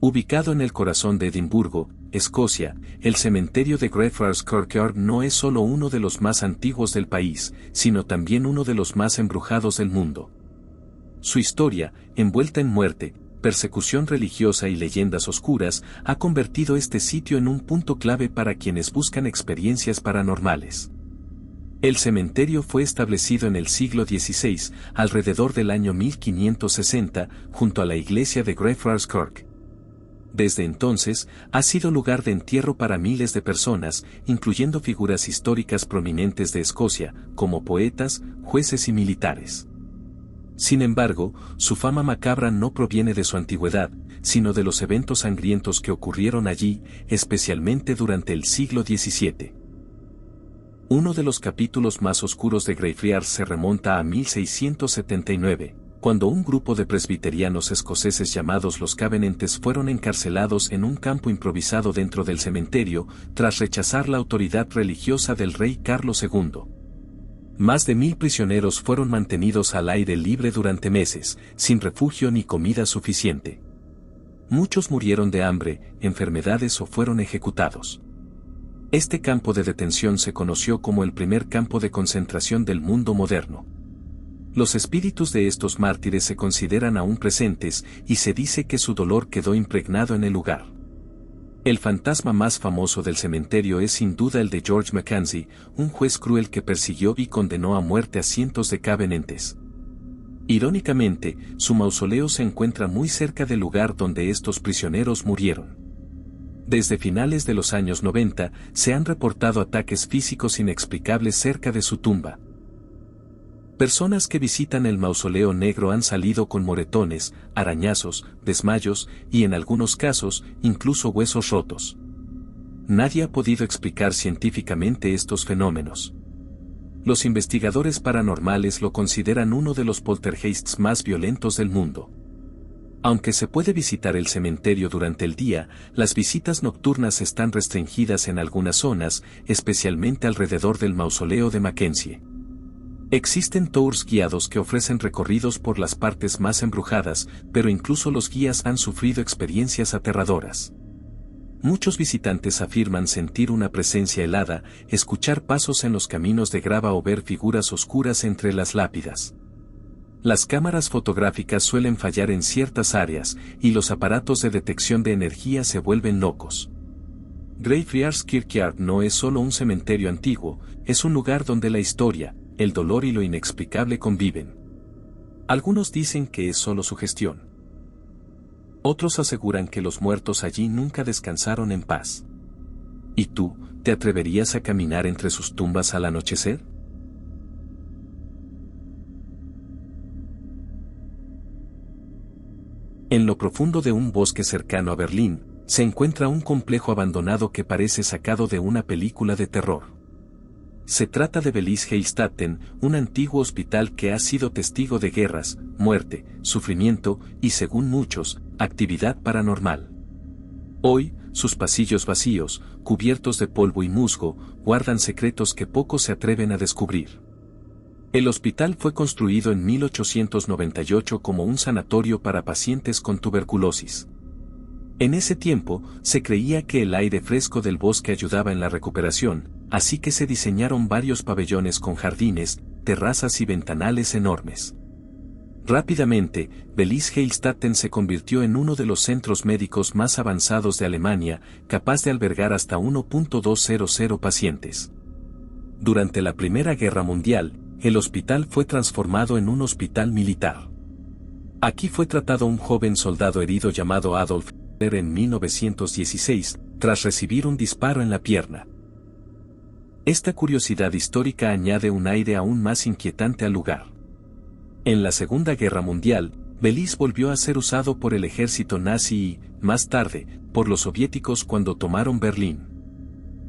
Ubicado en el corazón de Edimburgo, Escocia, el cementerio de Greyfriars Kirkyard no es solo uno de los más antiguos del país, sino también uno de los más embrujados del mundo. Su historia, envuelta en muerte, persecución religiosa y leyendas oscuras, ha convertido este sitio en un punto clave para quienes buscan experiencias paranormales. El cementerio fue establecido en el siglo XVI, alrededor del año 1560, junto a la iglesia de Greyfriars Kirk. Desde entonces, ha sido lugar de entierro para miles de personas, incluyendo figuras históricas prominentes de Escocia, como poetas, jueces y militares. Sin embargo, su fama macabra no proviene de su antigüedad, sino de los eventos sangrientos que ocurrieron allí, especialmente durante el siglo XVII. Uno de los capítulos más oscuros de Greyfriars se remonta a 1679. Cuando un grupo de presbiterianos escoceses llamados los Covenanters fueron encarcelados en un campo improvisado dentro del cementerio, tras rechazar la autoridad religiosa del rey Carlos II. Más de 1000 prisioneros fueron mantenidos al aire libre durante meses, sin refugio ni comida suficiente. Muchos murieron de hambre, enfermedades o fueron ejecutados. Este campo de detención se conoció como el primer campo de concentración del mundo moderno. Los espíritus de estos mártires se consideran aún presentes y se dice que su dolor quedó impregnado en el lugar. El fantasma más famoso del cementerio es sin duda el de George Mackenzie, un juez cruel que persiguió y condenó a muerte a cientos de Covenanters. Irónicamente, su mausoleo se encuentra muy cerca del lugar donde estos prisioneros murieron. Desde finales de los años 90, se han reportado ataques físicos inexplicables cerca de su tumba. Personas que visitan el mausoleo negro han salido con moretones, arañazos, desmayos y en algunos casos, incluso huesos rotos. Nadie ha podido explicar científicamente estos fenómenos. Los investigadores paranormales lo consideran uno de los poltergeists más violentos del mundo. Aunque se puede visitar el cementerio durante el día, las visitas nocturnas están restringidas en algunas zonas, especialmente alrededor del mausoleo de Mackenzie. Existen tours guiados que ofrecen recorridos por las partes más embrujadas, pero incluso los guías han sufrido experiencias aterradoras. Muchos visitantes afirman sentir una presencia helada, escuchar pasos en los caminos de grava o ver figuras oscuras entre las lápidas. Las cámaras fotográficas suelen fallar en ciertas áreas, y los aparatos de detección de energía se vuelven locos. Greyfriars Kirkyard no es solo un cementerio antiguo, es un lugar donde la historia, el dolor y lo inexplicable conviven. Algunos dicen que es solo sugestión. Otros aseguran que los muertos allí nunca descansaron en paz. ¿Y tú, te atreverías a caminar entre sus tumbas al anochecer? En lo profundo de un bosque cercano a Berlín, se encuentra un complejo abandonado que parece sacado de una película de terror. Se trata de Bellingshausen, un antiguo hospital que ha sido testigo de guerras, muerte, sufrimiento y, según muchos, actividad paranormal. Hoy, sus pasillos vacíos, cubiertos de polvo y musgo, guardan secretos que pocos se atreven a descubrir. El hospital fue construido en 1898 como un sanatorio para pacientes con tuberculosis. En ese tiempo, se creía que el aire fresco del bosque ayudaba en la recuperación, así que se diseñaron varios pabellones con jardines, terrazas y ventanales enormes. Rápidamente, Bellingshausen se convirtió en uno de los centros médicos más avanzados de Alemania, capaz de albergar hasta 1.200 pacientes. Durante la Primera Guerra Mundial, el hospital fue transformado en un hospital militar. Aquí fue tratado un joven soldado herido llamado Adolf Hitler en 1916, tras recibir un disparo en la pierna. Esta curiosidad histórica añade un aire aún más inquietante al lugar. En la Segunda Guerra Mundial, Belice volvió a ser usado por el ejército nazi y, más tarde, por los soviéticos cuando tomaron Berlín.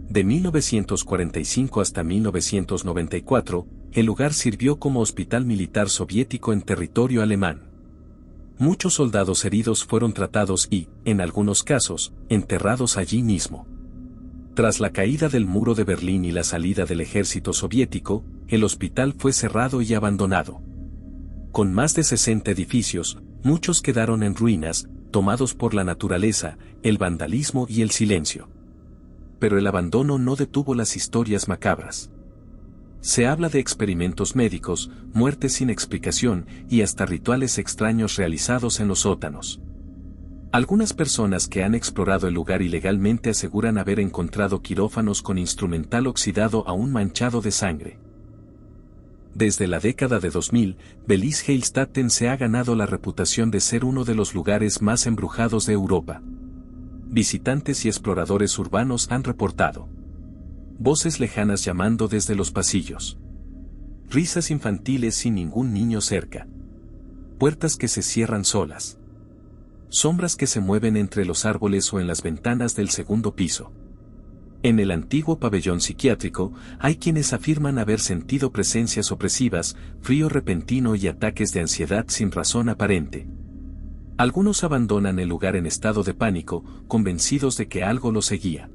De 1945 hasta 1994, el lugar sirvió como hospital militar soviético en territorio alemán. Muchos soldados heridos fueron tratados y, en algunos casos, enterrados allí mismo. Tras la caída del muro de Berlín y la salida del ejército soviético, el hospital fue cerrado y abandonado. Con más de 60 edificios, muchos quedaron en ruinas, tomados por la naturaleza, el vandalismo y el silencio. Pero el abandono no detuvo las historias macabras. Se habla de experimentos médicos, muertes sin explicación y hasta rituales extraños realizados en los sótanos. Algunas personas que han explorado el lugar ilegalmente aseguran haber encontrado quirófanos con instrumental oxidado aún manchado de sangre. Desde la década de 2000, Belize Heilstatten se ha ganado la reputación de ser uno de los lugares más embrujados de Europa. Visitantes y exploradores urbanos han reportado voces lejanas llamando desde los pasillos, risas infantiles sin ningún niño cerca, puertas que se cierran solas, sombras que se mueven entre los árboles o en las ventanas del segundo piso. En el antiguo pabellón psiquiátrico, hay quienes afirman haber sentido presencias opresivas, frío repentino y ataques de ansiedad sin razón aparente. Algunos abandonan el lugar en estado de pánico, convencidos de que algo los seguía.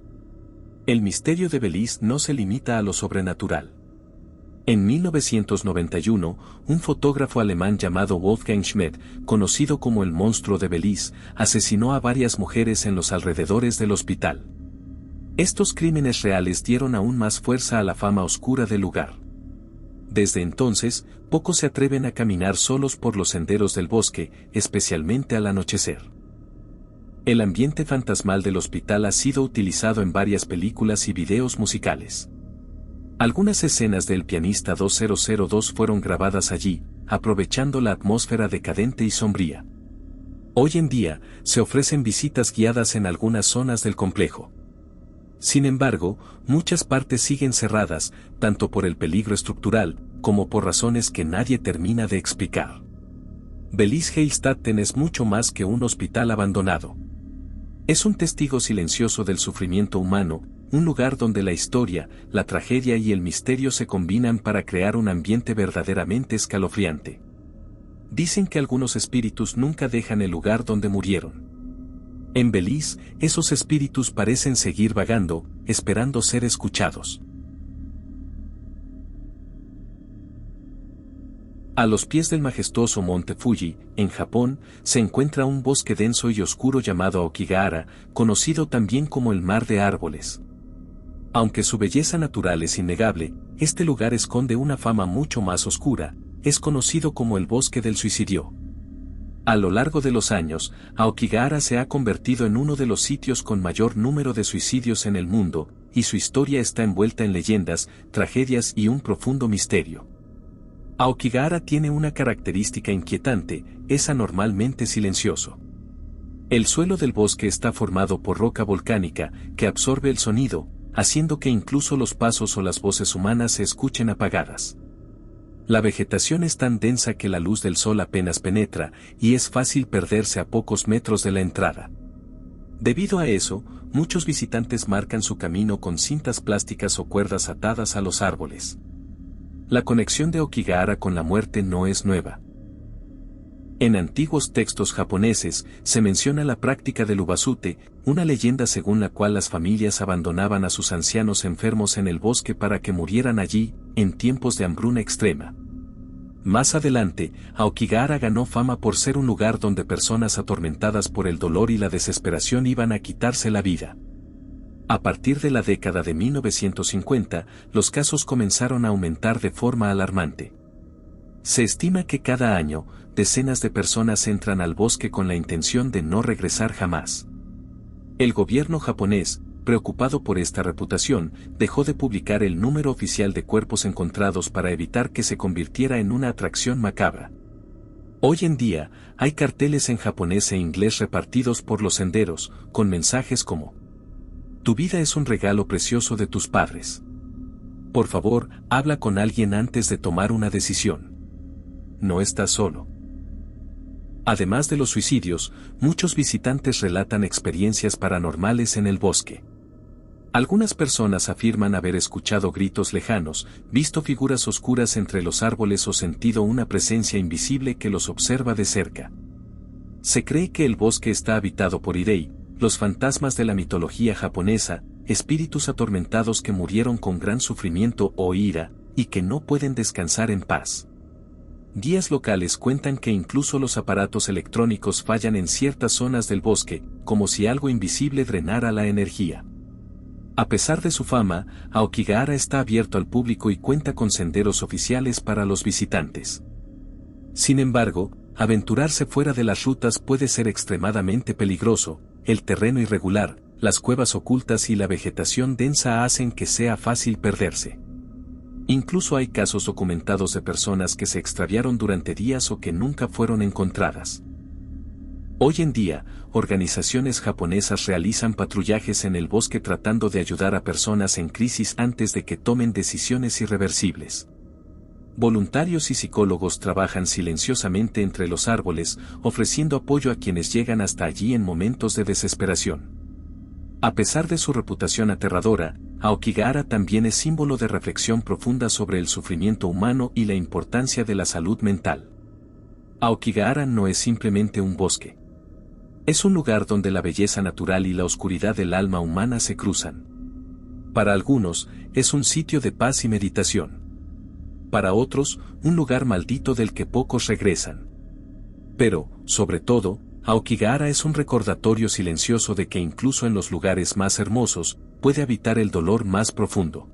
El misterio de Belice no se limita a lo sobrenatural. En 1991, un fotógrafo alemán llamado Wolfgang Schmidt, conocido como el monstruo de Belice, asesinó a varias mujeres en los alrededores del hospital. Estos crímenes reales dieron aún más fuerza a la fama oscura del lugar. Desde entonces, pocos se atreven a caminar solos por los senderos del bosque, especialmente al anochecer. El ambiente fantasmal del hospital ha sido utilizado en varias películas y videos musicales. Algunas escenas de El pianista 2002 fueron grabadas allí, aprovechando la atmósfera decadente y sombría. Hoy en día, se ofrecen visitas guiadas en algunas zonas del complejo. Sin embargo, muchas partes siguen cerradas, tanto por el peligro estructural, como por razones que nadie termina de explicar. Belize Heilstatten es mucho más que un hospital abandonado. Es un testigo silencioso del sufrimiento humano, un lugar donde la historia, la tragedia y el misterio se combinan para crear un ambiente verdaderamente escalofriante. Dicen que algunos espíritus nunca dejan el lugar donde murieron. En Belice, esos espíritus parecen seguir vagando, esperando ser escuchados. A los pies del majestuoso monte Fuji, en Japón, se encuentra un bosque denso y oscuro llamado Aokigahara, conocido también como el Mar de Árboles. Aunque su belleza natural es innegable, este lugar esconde una fama mucho más oscura, es conocido como el Bosque del Suicidio. A lo largo de los años, Aokigahara se ha convertido en uno de los sitios con mayor número de suicidios en el mundo, y su historia está envuelta en leyendas, tragedias y un profundo misterio. Aokigahara tiene una característica inquietante, es anormalmente silencioso. El suelo del bosque está formado por roca volcánica, que absorbe el sonido, haciendo que incluso los pasos o las voces humanas se escuchen apagadas. La vegetación es tan densa que la luz del sol apenas penetra, y es fácil perderse a pocos metros de la entrada. Debido a eso, muchos visitantes marcan su camino con cintas plásticas o cuerdas atadas a los árboles. La conexión de Aokigahara con la muerte no es nueva. En antiguos textos japoneses, se menciona la práctica del ubasute, una leyenda según la cual las familias abandonaban a sus ancianos enfermos en el bosque para que murieran allí, en tiempos de hambruna extrema. Más adelante, Aokigahara ganó fama por ser un lugar donde personas atormentadas por el dolor y la desesperación iban a quitarse la vida. A partir de la década de 1950, los casos comenzaron a aumentar de forma alarmante. Se estima que cada año, decenas de personas entran al bosque con la intención de no regresar jamás. El gobierno japonés, preocupado por esta reputación, dejó de publicar el número oficial de cuerpos encontrados para evitar que se convirtiera en una atracción macabra. Hoy en día, hay carteles en japonés e inglés repartidos por los senderos, con mensajes como: "Tu vida es un regalo precioso de tus padres. Por favor, habla con alguien antes de tomar una decisión. No estás solo". Además de los suicidios, muchos visitantes relatan experiencias paranormales en el bosque. Algunas personas afirman haber escuchado gritos lejanos, visto figuras oscuras entre los árboles o sentido una presencia invisible que los observa de cerca. Se cree que el bosque está habitado por Irei, los fantasmas de la mitología japonesa, espíritus atormentados que murieron con gran sufrimiento o ira, y que no pueden descansar en paz. Guías locales cuentan que incluso los aparatos electrónicos fallan en ciertas zonas del bosque, como si algo invisible drenara la energía. A pesar de su fama, Aokigahara está abierto al público y cuenta con senderos oficiales para los visitantes. Sin embargo, aventurarse fuera de las rutas puede ser extremadamente peligroso. El terreno irregular, las cuevas ocultas y la vegetación densa hacen que sea fácil perderse. Incluso hay casos documentados de personas que se extraviaron durante días o que nunca fueron encontradas. Hoy en día, organizaciones japonesas realizan patrullajes en el bosque tratando de ayudar a personas en crisis antes de que tomen decisiones irreversibles. Voluntarios y psicólogos trabajan silenciosamente entre los árboles, ofreciendo apoyo a quienes llegan hasta allí en momentos de desesperación. A pesar de su reputación aterradora, Aokigahara también es símbolo de reflexión profunda sobre el sufrimiento humano y la importancia de la salud mental. Aokigahara no es simplemente un bosque. Es un lugar donde la belleza natural y la oscuridad del alma humana se cruzan. Para algunos, es un sitio de paz y meditación. Para otros, un lugar maldito del que pocos regresan. Pero, sobre todo, Aokigahara es un recordatorio silencioso de que incluso en los lugares más hermosos, puede habitar el dolor más profundo.